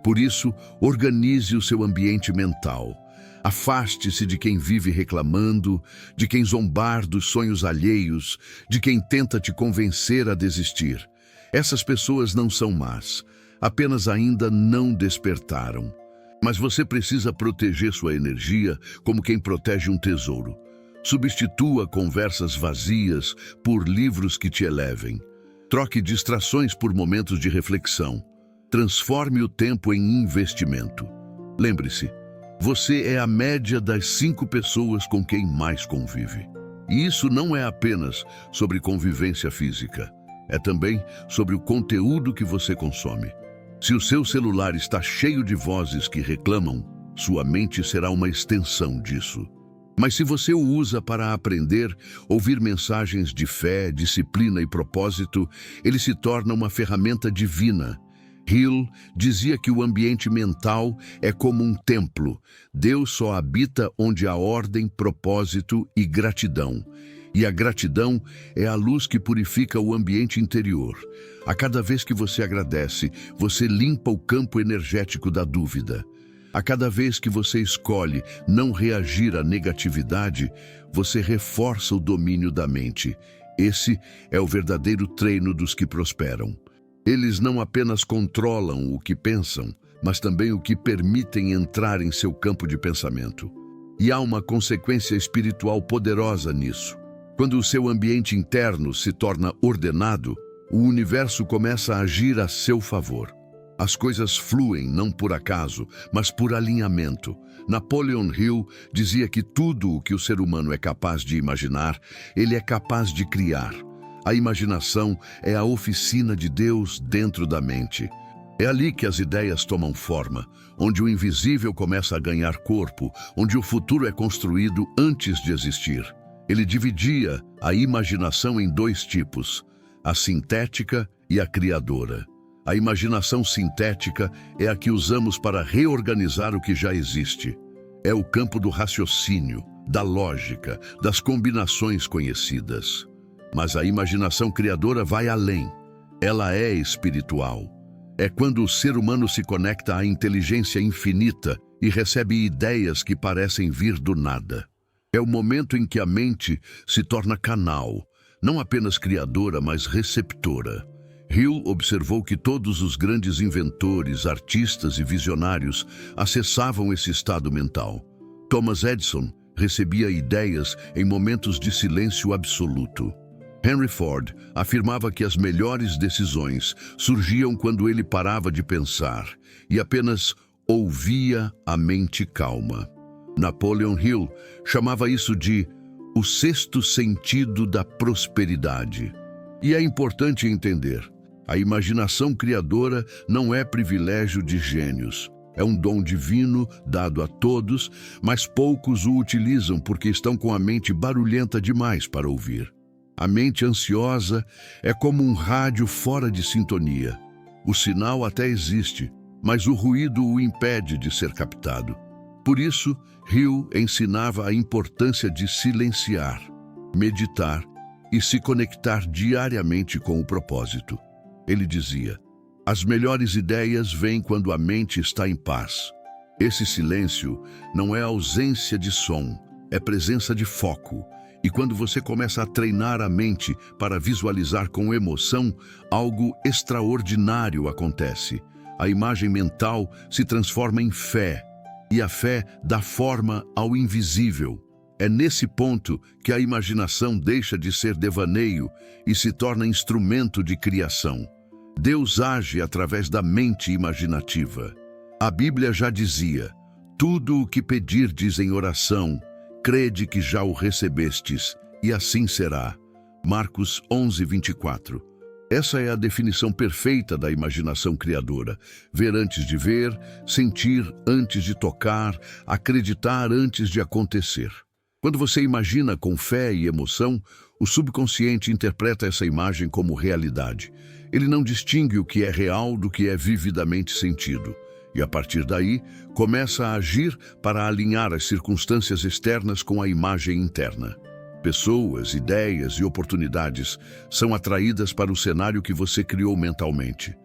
Por isso, organize o seu ambiente mental. Afaste-se de quem vive reclamando, de quem zombar dos sonhos alheios, de quem tenta te convencer a desistir. Essas pessoas não são más, apenas ainda não despertaram. Mas você precisa proteger sua energia como quem protege um tesouro. Substitua conversas vazias por livros que te elevem. Troque distrações por momentos de reflexão. Transforme o tempo em investimento. Lembre-se, você é a média das 5 pessoas com quem mais convive. E isso não é apenas sobre convivência física. É também sobre o conteúdo que você consome. Se o seu celular está cheio de vozes que reclamam, sua mente será uma extensão disso. Mas se você o usa para aprender, ouvir mensagens de fé, disciplina e propósito, ele se torna uma ferramenta divina. Hill dizia que o ambiente mental é como um templo. Deus só habita onde há ordem, propósito e gratidão. E a gratidão é a luz que purifica o ambiente interior. A cada vez que você agradece, você limpa o campo energético da dúvida. A cada vez que você escolhe não reagir à negatividade, você reforça o domínio da mente. Esse é o verdadeiro treino dos que prosperam. Eles não apenas controlam o que pensam, mas também o que permitem entrar em seu campo de pensamento. E há uma consequência espiritual poderosa nisso. Quando o seu ambiente interno se torna ordenado, o universo começa a agir a seu favor. As coisas fluem não por acaso, mas por alinhamento. Napoleon Hill dizia que tudo o que o ser humano é capaz de imaginar, ele é capaz de criar. A imaginação é a oficina de Deus dentro da mente. É ali que as ideias tomam forma, onde o invisível começa a ganhar corpo, onde o futuro é construído antes de existir. Ele dividia a imaginação em 2 tipos, a sintética e a criadora. A imaginação sintética é a que usamos para reorganizar o que já existe. É o campo do raciocínio, da lógica, das combinações conhecidas. Mas a imaginação criadora vai além. Ela é espiritual. É quando o ser humano se conecta à inteligência infinita e recebe ideias que parecem vir do nada. É o momento em que a mente se torna canal, não apenas criadora, mas receptora. Hill observou que todos os grandes inventores, artistas e visionários acessavam esse estado mental. Thomas Edison recebia ideias em momentos de silêncio absoluto. Henry Ford afirmava que as melhores decisões surgiam quando ele parava de pensar e apenas ouvia a mente calma. Napoleon Hill chamava isso de o sexto sentido da prosperidade. E é importante entender, a imaginação criadora não é privilégio de gênios. É um dom divino dado a todos, mas poucos o utilizam porque estão com a mente barulhenta demais para ouvir. A mente ansiosa é como um rádio fora de sintonia. O sinal até existe, mas o ruído o impede de ser captado. Por isso, Hill ensinava a importância de silenciar, meditar e se conectar diariamente com o propósito. Ele dizia: as melhores ideias vêm quando a mente está em paz. Esse silêncio não é ausência de som, é presença de foco. E quando você começa a treinar a mente para visualizar com emoção, algo extraordinário acontece. A imagem mental se transforma em fé, e a fé dá forma ao invisível. É nesse ponto que a imaginação deixa de ser devaneio e se torna instrumento de criação. Deus age através da mente imaginativa. A Bíblia já dizia: tudo o que pedirdes em oração, crede que já o recebestes, e assim será. Marcos 11:24. Essa é a definição perfeita da imaginação criadora. Ver antes de ver, sentir antes de tocar, acreditar antes de acontecer. Quando você imagina com fé e emoção, o subconsciente interpreta essa imagem como realidade. Ele não distingue o que é real do que é vividamente sentido. E a partir daí, começa a agir para alinhar as circunstâncias externas com a imagem interna. Pessoas, ideias e oportunidades são atraídas para o cenário que você criou mentalmente.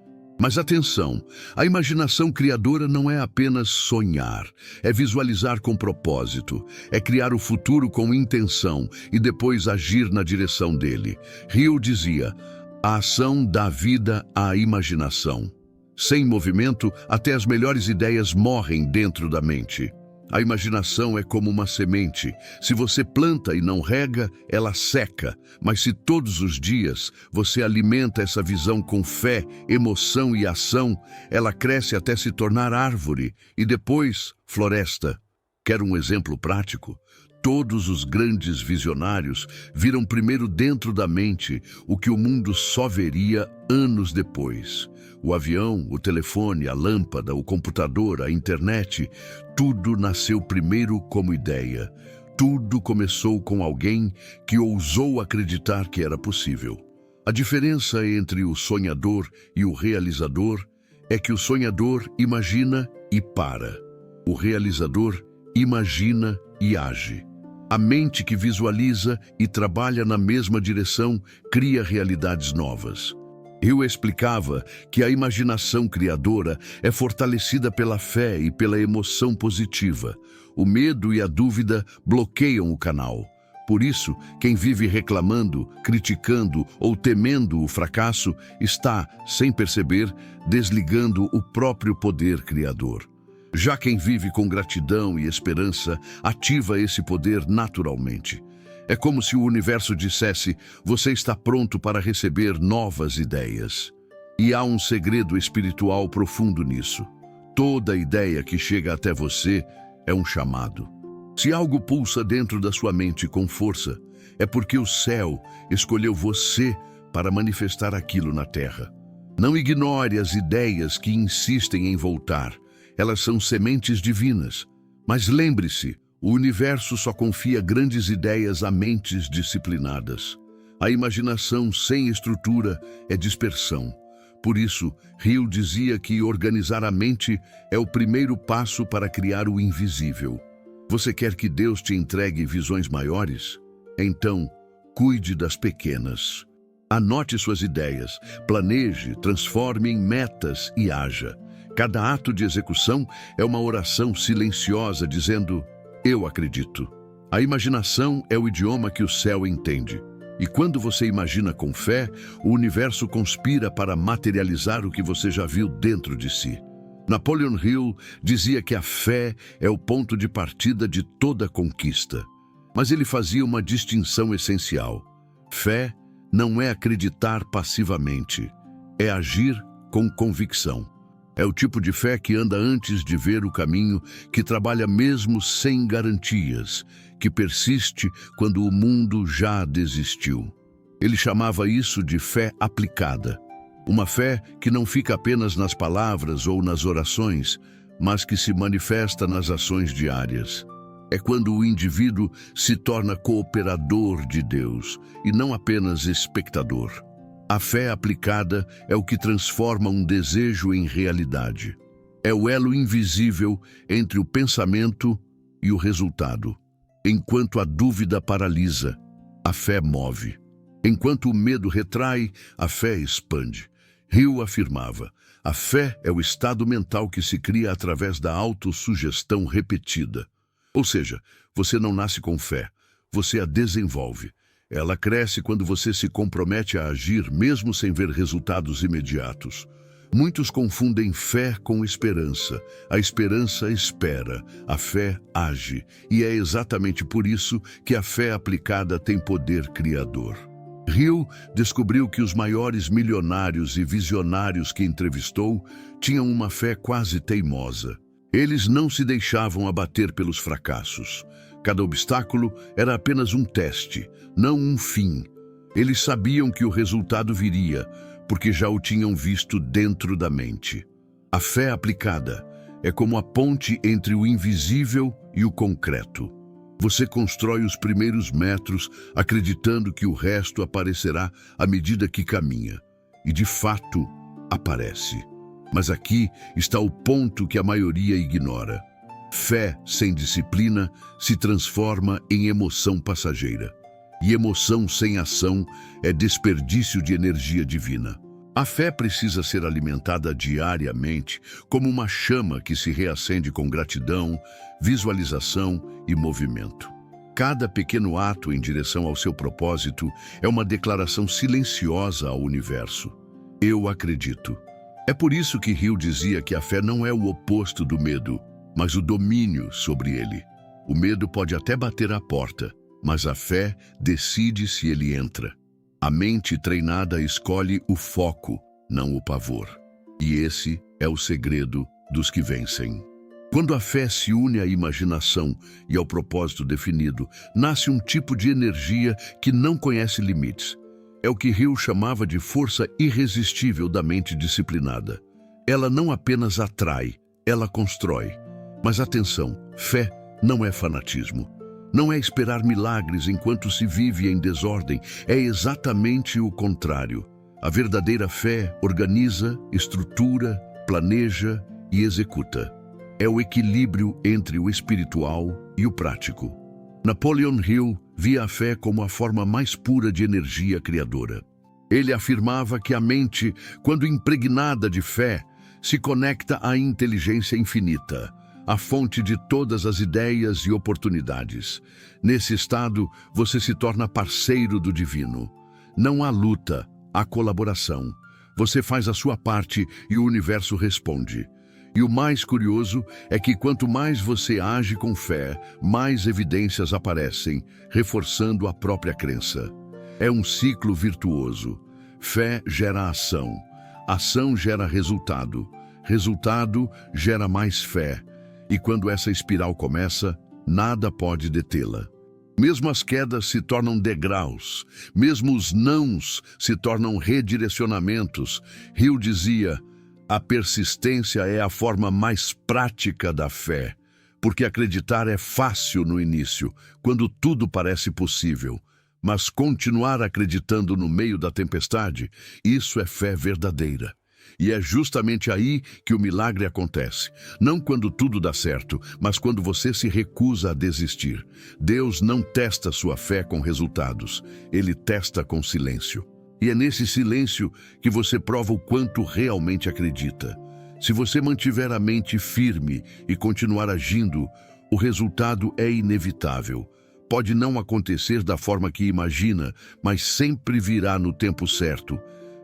Mas atenção, a imaginação criadora não é apenas sonhar, é visualizar com propósito, é criar o futuro com intenção e depois agir na direção dele. Hill dizia: a ação dá vida à imaginação. Sem movimento, até as melhores ideias morrem dentro da mente. A imaginação é como uma semente. Se você planta e não rega, ela seca. Mas se todos os dias você alimenta essa visão com fé, emoção e ação, ela cresce até se tornar árvore e depois floresta. Quer um exemplo prático? Todos os grandes visionários viram primeiro dentro da mente o que o mundo só veria anos depois. O avião, o telefone, a lâmpada, o computador, a internet, tudo nasceu primeiro como ideia. Tudo começou com alguém que ousou acreditar que era possível. A diferença entre o sonhador e o realizador é que o sonhador imagina e para. O realizador imagina e age. A mente que visualiza e trabalha na mesma direção cria realidades novas. Eu explicava que a imaginação criadora é fortalecida pela fé e pela emoção positiva. O medo e a dúvida bloqueiam o canal. Por isso, quem vive reclamando, criticando ou temendo o fracasso está, sem perceber, desligando o próprio poder criador. Já quem vive com gratidão e esperança ativa esse poder naturalmente. É como se o universo dissesse: você está pronto para receber novas ideias. E há um segredo espiritual profundo nisso. Toda ideia que chega até você é um chamado. Se algo pulsa dentro da sua mente com força, é porque o céu escolheu você para manifestar aquilo na terra. Não ignore as ideias que insistem em voltar. Elas são sementes divinas. Mas lembre-se, o universo só confia grandes ideias a mentes disciplinadas. A imaginação sem estrutura é dispersão. Por isso, Hill dizia que organizar a mente é o primeiro passo para criar o invisível. Você quer que Deus te entregue visões maiores? Então, cuide das pequenas. Anote suas ideias, planeje, transforme em metas e haja. Cada ato de execução é uma oração silenciosa dizendo: eu acredito. A imaginação é o idioma que o céu entende. E quando você imagina com fé, o universo conspira para materializar o que você já viu dentro de si. Napoleon Hill dizia que a fé é o ponto de partida de toda conquista. Mas ele fazia uma distinção essencial. Fé não é acreditar passivamente, é agir com convicção. É o tipo de fé que anda antes de ver o caminho, que trabalha mesmo sem garantias, que persiste quando o mundo já desistiu. Ele chamava isso de fé aplicada. Uma fé que não fica apenas nas palavras ou nas orações, mas que se manifesta nas ações diárias. É quando o indivíduo se torna cooperador de Deus e não apenas espectador. A fé aplicada é o que transforma um desejo em realidade. É o elo invisível entre o pensamento e o resultado. Enquanto a dúvida paralisa, a fé move. Enquanto o medo retrai, a fé expande. Hill afirmava: a fé é o estado mental que se cria através da autossugestão repetida. Ou seja, você não nasce com fé, você a desenvolve. Ela cresce quando você se compromete a agir mesmo sem ver resultados imediatos. Muitos confundem fé com esperança. A esperança espera, a fé age. E é exatamente por isso que a fé aplicada tem poder criador. Hill descobriu que os maiores milionários e visionários que entrevistou tinham uma fé quase teimosa. Eles não se deixavam abater pelos fracassos. Cada obstáculo era apenas um teste, não um fim. Eles sabiam que o resultado viria, porque já o tinham visto dentro da mente. A fé aplicada é como a ponte entre o invisível e o concreto. Você constrói os primeiros metros acreditando que o resto aparecerá à medida que caminha. E de fato, aparece. Mas aqui está o ponto que a maioria ignora. Fé sem disciplina se transforma em emoção passageira. E emoção sem ação é desperdício de energia divina. A fé precisa ser alimentada diariamente como uma chama que se reacende com gratidão, visualização e movimento. Cada pequeno ato em direção ao seu propósito é uma declaração silenciosa ao universo. Eu acredito. É por isso que Hill dizia que a fé não é o oposto do medo, mas o domínio sobre ele. O medo pode até bater à porta, mas a fé decide se ele entra. A mente treinada escolhe o foco, não o pavor. E esse é o segredo dos que vencem. Quando a fé se une à imaginação e ao propósito definido, nasce um tipo de energia que não conhece limites. É o que Hill chamava de força irresistível da mente disciplinada. Ela não apenas atrai, ela constrói. Mas atenção, fé não é fanatismo. Não é esperar milagres enquanto se vive em desordem. É exatamente o contrário. A verdadeira fé organiza, estrutura, planeja e executa. É o equilíbrio entre o espiritual e o prático. Napoleon Hill via a fé como a forma mais pura de energia criadora. Ele afirmava que a mente, quando impregnada de fé, se conecta à inteligência infinita, a fonte de todas as ideias e oportunidades. Nesse estado, você se torna parceiro do divino. Não há luta, há colaboração. Você faz a sua parte e o universo responde. E o mais curioso é que quanto mais você age com fé, mais evidências aparecem, reforçando a própria crença. É um ciclo virtuoso. Fé gera ação. Ação gera resultado. Resultado gera mais fé. E quando essa espiral começa, nada pode detê-la. Mesmo as quedas se tornam degraus, mesmo os nãos se tornam redirecionamentos. Hill dizia: a persistência é a forma mais prática da fé, porque acreditar é fácil no início, quando tudo parece possível. Mas continuar acreditando no meio da tempestade, isso é fé verdadeira. E é justamente aí que o milagre acontece. Não quando tudo dá certo, mas quando você se recusa a desistir. Deus não testa sua fé com resultados, Ele testa com silêncio. E é nesse silêncio que você prova o quanto realmente acredita. Se você mantiver a mente firme e continuar agindo, o resultado é inevitável. Pode não acontecer da forma que imagina, mas sempre virá no tempo certo.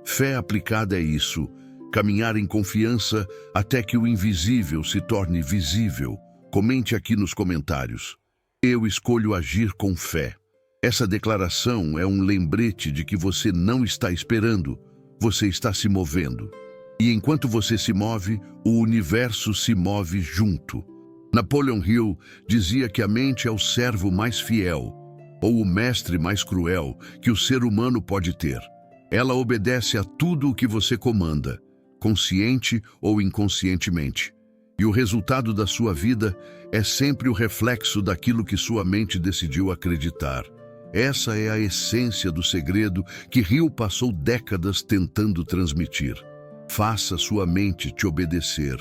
Fé aplicada é isso. Caminhar em confiança até que o invisível se torne visível. Comente aqui nos comentários. Eu escolho agir com fé. Essa declaração é um lembrete de que você não está esperando, você está se movendo. E enquanto você se move, o universo se move junto. Napoleon Hill dizia que a mente é o servo mais fiel, ou o mestre mais cruel que o ser humano pode ter. Ela obedece a tudo o que você comanda, consciente ou inconscientemente. E o resultado da sua vida é sempre o reflexo daquilo que sua mente decidiu acreditar. Essa é a essência do segredo que Hill passou décadas tentando transmitir. Faça sua mente te obedecer,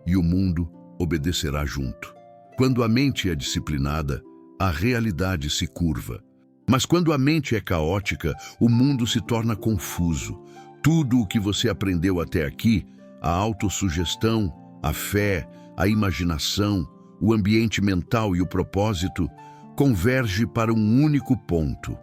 e o mundo obedecerá junto. Quando a mente é disciplinada, a realidade se curva. Mas quando a mente é caótica, o mundo se torna confuso. Tudo o que você aprendeu até aqui, a autossugestão, a fé, a imaginação, o ambiente mental e o propósito, converge para um único ponto: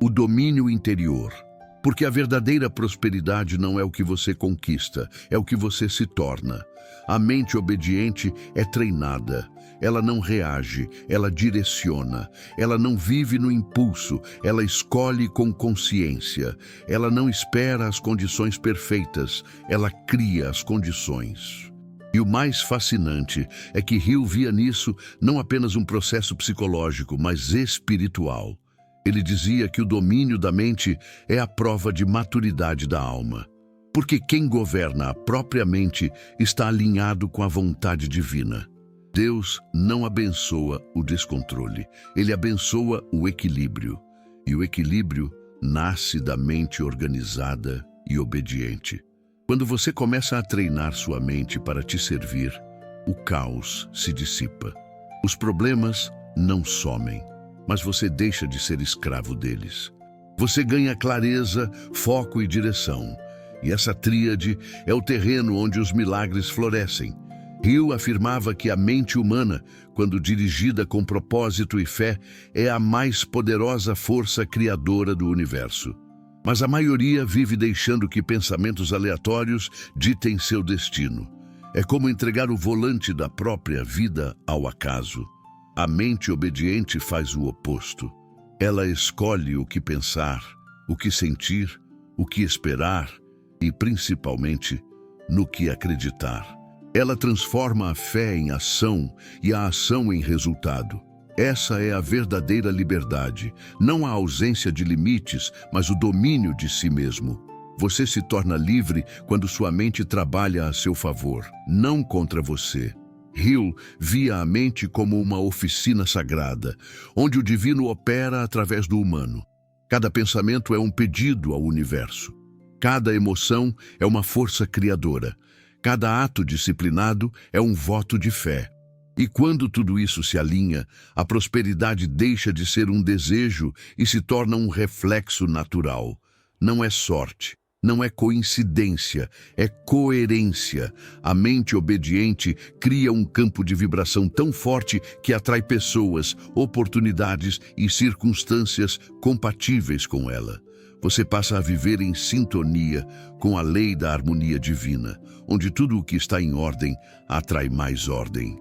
o domínio interior. Porque a verdadeira prosperidade não é o que você conquista, é o que você se torna. A mente obediente é treinada. Ela não reage, ela direciona. Ela não vive no impulso, ela escolhe com consciência. Ela não espera as condições perfeitas, ela cria as condições. E o mais fascinante é que Hill via nisso não apenas um processo psicológico, mas espiritual. Ele dizia que o domínio da mente é a prova de maturidade da alma. Porque quem governa a própria mente está alinhado com a vontade divina. Deus não abençoa o descontrole, Ele abençoa o equilíbrio. E o equilíbrio nasce da mente organizada e obediente. Quando você começa a treinar sua mente para te servir, o caos se dissipa. Os problemas não somem, mas você deixa de ser escravo deles. Você ganha clareza, foco e direção. E essa tríade é o terreno onde os milagres florescem. Hill afirmava que a mente humana, quando dirigida com propósito e fé, é a mais poderosa força criadora do universo. Mas a maioria vive deixando que pensamentos aleatórios ditem seu destino. É como entregar o volante da própria vida ao acaso. A mente obediente faz o oposto. Ela escolhe o que pensar, o que sentir, o que esperar e, principalmente, no que acreditar. Ela transforma a fé em ação e a ação em resultado. Essa é a verdadeira liberdade, não a ausência de limites, mas o domínio de si mesmo. Você se torna livre quando sua mente trabalha a seu favor, não contra você. Hill via a mente como uma oficina sagrada, onde o divino opera através do humano. Cada pensamento é um pedido ao universo. Cada emoção é uma força criadora. Cada ato disciplinado é um voto de fé. E quando tudo isso se alinha, a prosperidade deixa de ser um desejo e se torna um reflexo natural. Não é sorte, não é coincidência, é coerência. A mente obediente cria um campo de vibração tão forte que atrai pessoas, oportunidades e circunstâncias compatíveis com ela. Você passa a viver em sintonia com a lei da harmonia divina, onde tudo o que está em ordem atrai mais ordem.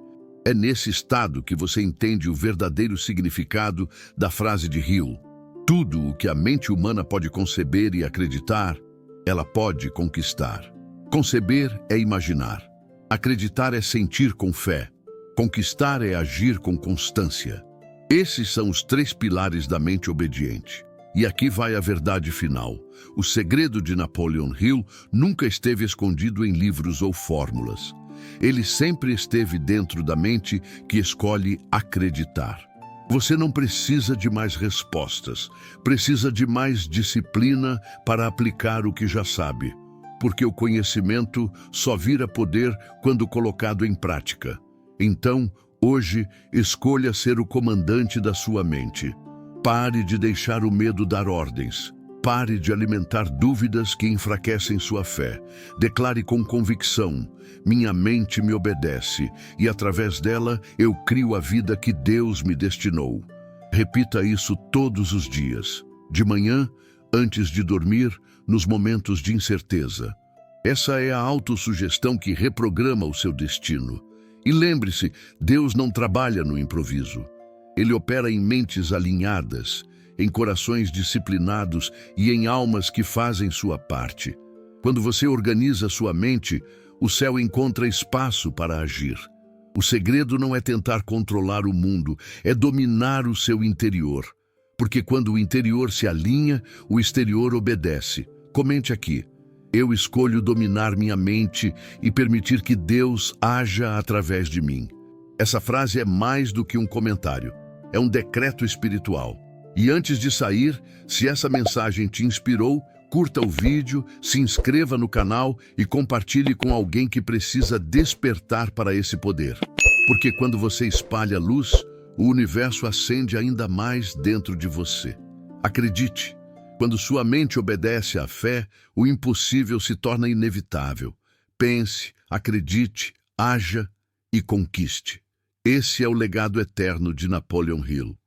É nesse estado que você entende o verdadeiro significado da frase de Hill. Tudo o que a mente humana pode conceber e acreditar, ela pode conquistar. Conceber é imaginar. Acreditar é sentir com fé. Conquistar é agir com constância. Esses são os 3 pilares da mente obediente. E aqui vai a verdade final. O segredo de Napoleon Hill nunca esteve escondido em livros ou fórmulas. Ele sempre esteve dentro da mente que escolhe acreditar. Você não precisa de mais respostas, precisa de mais disciplina para aplicar o que já sabe. porque o conhecimento só vira poder quando colocado em prática. Então, hoje, escolha ser o comandante da sua mente. Pare de deixar o medo dar ordens. Pare de alimentar dúvidas que enfraquecem sua fé. Declare com convicção: minha mente me obedece e através dela eu crio a vida que Deus me destinou. Repita isso todos os dias. De manhã, antes de dormir, nos momentos de incerteza. Essa é a autossugestão que reprograma o seu destino. E lembre-se, Deus não trabalha no improviso. Ele opera em mentes alinhadas, em corações disciplinados e em almas que fazem sua parte. Quando você organiza sua mente, o céu encontra espaço para agir. O segredo não é tentar controlar o mundo, é dominar o seu interior. Porque quando o interior se alinha, o exterior obedece. Comente aqui: eu escolho dominar minha mente e permitir que Deus haja através de mim. Essa frase é mais do que um comentário, é um decreto espiritual. E antes de sair, se essa mensagem te inspirou, curta o vídeo, se inscreva no canal e compartilhe com alguém que precisa despertar para esse poder. Porque quando você espalha luz, o universo acende ainda mais dentro de você. Acredite, quando sua mente obedece à fé, o impossível se torna inevitável. Pense, acredite, haja e conquiste. Esse é o legado eterno de Napoleon Hill.